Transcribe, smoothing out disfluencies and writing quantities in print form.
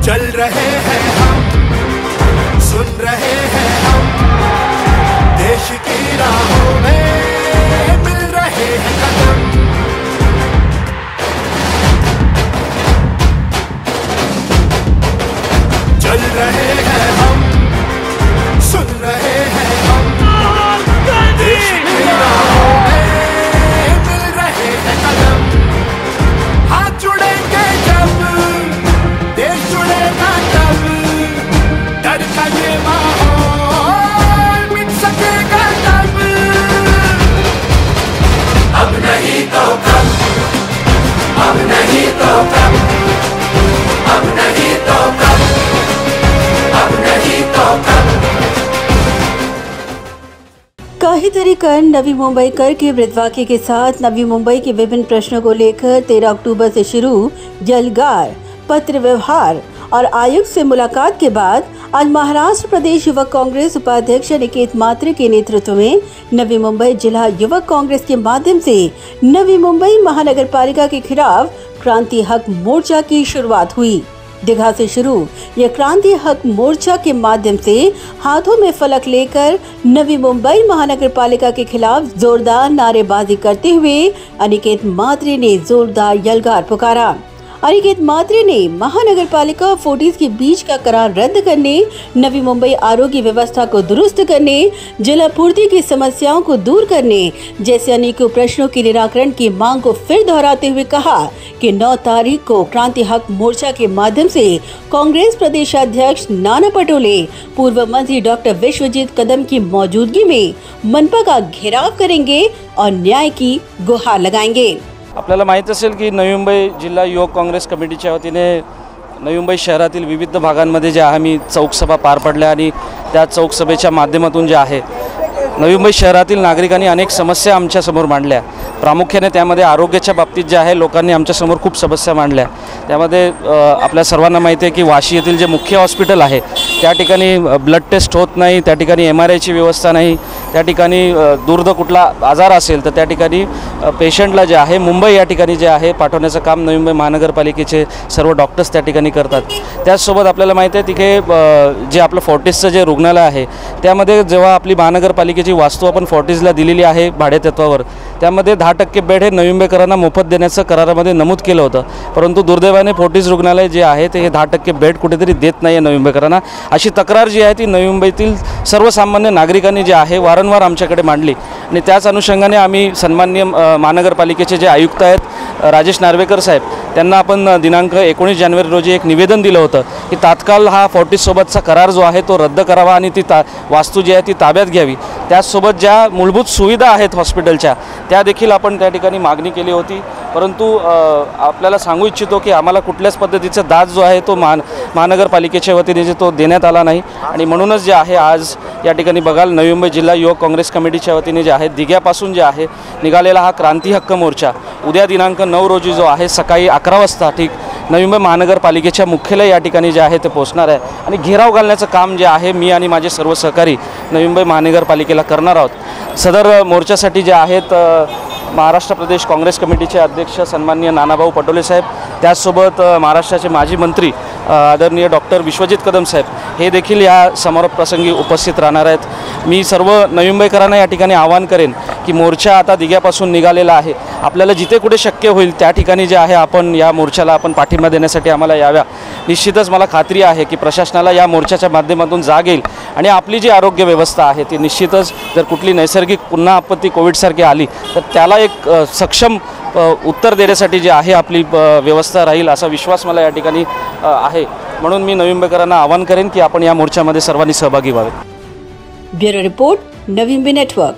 चल रहे हैं हम, सुन रहे हैं हम, देश की राहों में मिल रहे हैं कदम। चल रहे हैं हम, सुन रहे हैं हम, देश की राहों में मिल रहे हैं कदम। हाथ जुड़ेंगे जब, देश जुड़ेगा तब, डर का ये माहौल मिट सकेगा तब। अब नहीं तो कब, अब नहीं तो कब, अब नहीं तो कब, अब नहीं तो कब। काहीतरी कर नवी मुंबई कर के वृद्धवाक्य के साथ नवी मुंबई के विभिन्न प्रश्नों को लेकर 13 अक्टूबर से शुरू यलगार, पत्र व्यवहार और आयुक्त से मुलाकात के बाद आज महाराष्ट्र प्रदेश युवक कांग्रेस उपाध्यक्ष अनिकेत मात्रे के नेतृत्व में नवी मुंबई जिला युवक कांग्रेस के माध्यम से नवी मुंबई महानगर पालिका के खिलाफ क्रांति हक मोर्चा की शुरुआत हुई। दीघा से शुरू यह क्रांति हक मोर्चा के माध्यम से हाथों में फलक लेकर नवी मुंबई महानगर पालिका के खिलाफ जोरदार नारेबाजी करते हुए अनिकेत मात्रे ने जोरदार यलगार पुकारा। अनिकेत मात्रे ने महानगर पालिका और फोर्टिस के बीच का करार रद्द करने, नवी मुंबई आरोग्य व्यवस्था को दुरुस्त करने, जलापूर्ति की समस्याओं को दूर करने जैसे अनेकों प्रश्नों के निराकरण की मांग को फिर दोहराते हुए कहा कि 9 तारीख को क्रांति हक मोर्चा के माध्यम से कांग्रेस प्रदेश अध्यक्ष नाना पटोले, पूर्व मंत्री डॉक्टर विश्वजीत कदम की मौजूदगी में मनपा का घेराव करेंगे और न्याय की गुहार लगाएंगे। आपल्याला माहीत असेल की नवी मुंबई जिल्हा युवक काँग्रेस कमिटीच्या वतीने नवी मुंबई शहरातील विविध भागांमध्ये जे आम्ही चौकसभा पार पडल्या आणि त्या चौकसभेच्या माध्यमातून जे आहे नवी मुंबई शहरातील नागरिकांनी अनेक समस्या आमच्या समोर मांडल्या। प्रामुख्याने त्यामध्ये आरोग्याच्या बाबतीत जे आहे लोकांनी आमच्या समोर खूप समस्या मांडल्या। त्यामध्ये आपल्या सर्वांना माहिती आहे की वाशी येथील जे मुख्य हॉस्पिटल आहे त्या ठिकाणी ब्लड टेस्ट होत नाही, त्या ठिकाणी MRIची व्यवस्था नाही, त्या ठिकाणी दुर्ध कुठला आजार असेल तर त्या ठिकाणी पेशंटला जे आहे मुंबई या ठिकाणी जे आहे पाठवण्याचं काम नवी मुंबई महानगरपालिकेचे सर्व डॉक्टर्स त्या ठिकाणी करतात। त्याचसोबत आपल्याला माहिती आहे तिथे जे आपलं फोर्टिसचं जे रुग्णालय आहे त्यामध्ये जेव्हा आपली महानगरपालिकेची वास्तू आपण फोर्टिसला दिलेली आहे भाडेतत्वावर, त्यामध्ये 10% बेड हे नवी मुंबईकरांना मोफत देण्याचं करारामध्ये नमूद केलं होतं। परंतु दुर्दैवाने फोर्टिस रुग्णालय जे आहे ते 10% बेड कुठेतरी देत नाही आहे नवी मुंबईकरांना। अशी तक्रार जी आहे ती नवी मुंबईतील सर्वसामान्य नागरिकांनी जे आहे वारंवार आमच्याकडे मांडली आणि त्याच अनुषंगाने आम्ही सन्माननीय महानगरपालिकेचे जे आयुक्त आहेत राजेश नार्वेकर साहेब त्यांना आपण दिनांक 19 जानेवारी रोजी एक निवेदन दिलं होतं की तात्काळ हा फोर्टिससोबतचा करार जो आहे तो रद्द करावा आणि ती वास्तू जी आहे ती ताब्यात घ्यावी। त्याचसोबत ज्या मूलभूत सुविधा आहेत हॉस्पिटलच्या त्या देखील आपण त्या ठिकाणी मागणी केली होती। परंतु आपल्याला सांगू इच्छितो की आम्हाला कुठल्याच पद्धतीचा दाद जो आहे तो महानगरपालिकेच्या वतीने जे तो देण्यात आला नाही आणि म्हणूनच जे आहे आज या ठिकाणी बघाल नवी मुंबई जिल्हा युवक काँग्रेस कमिटीच्या वतीने जे आहे दिघ्यापासून जे आहे निघालेला हा क्रांती हक्क मोर्चा उद्या दिनांक 9 रोजी जो आहे सकाळी 11 वाजता ठीक नवी मुंबई महानगरपालिकेच्या मुख्यालय या ठिकाणी जे आहे ते पोहोचणार आहे आणि घेराव घालण्याचं काम जे आहे मी आणि माझे सर्व सहकारी नवी मुंबई महानगरपालिकेला करणार आहोत। सदर मोर्चासाठी जे आहेत महाराष्ट्र प्रदेश काँग्रेस कमिटीचे अध्यक्ष सन्माननीय नानाभाऊ पटोले साहेब, त्याचसोबत महाराष्ट्राचे माजी मंत्री आदरणीय डॉक्टर विश्वजीत कदम साहेब हे देखील या समारोप प्रसंगी उपस्थित राहणार आहेत। मी सर्व नवी मुंबईकरांना या ठिकाणी आवाहन करेन की मोर्चा आता दिघ्यापासून निघालेला आहे, आपल्याला जिथे कुठे शक्य होईल त्या ठिकाणी जे आहे आपण या मोर्चाला आपण पाठिंबा देण्यासाठी आम्हाला याव्या। निश्चितच मला खात्री आहे की प्रशासनाला या मोर्चाच्या माध्यमातून जाग येईल आणि आपली जी आरोग्य व्यवस्था आहे ती निश्चितच जर कुठली नैसर्गिक पुन्हा आपत्ती कोविडसारखी आली तर त्याला एक सक्षम उत्तर देण्यासाठी जे आहे आपली व्यवस्था राहील असा विश्वास मला या ठिकाणी आहे। म्हणून मी नवी मुंबईकरांना आवाहन करेन की आपण या मोर्चामध्ये सर्वांनी सहभागी व्हावे। Bureau report, Navi Mumbai network.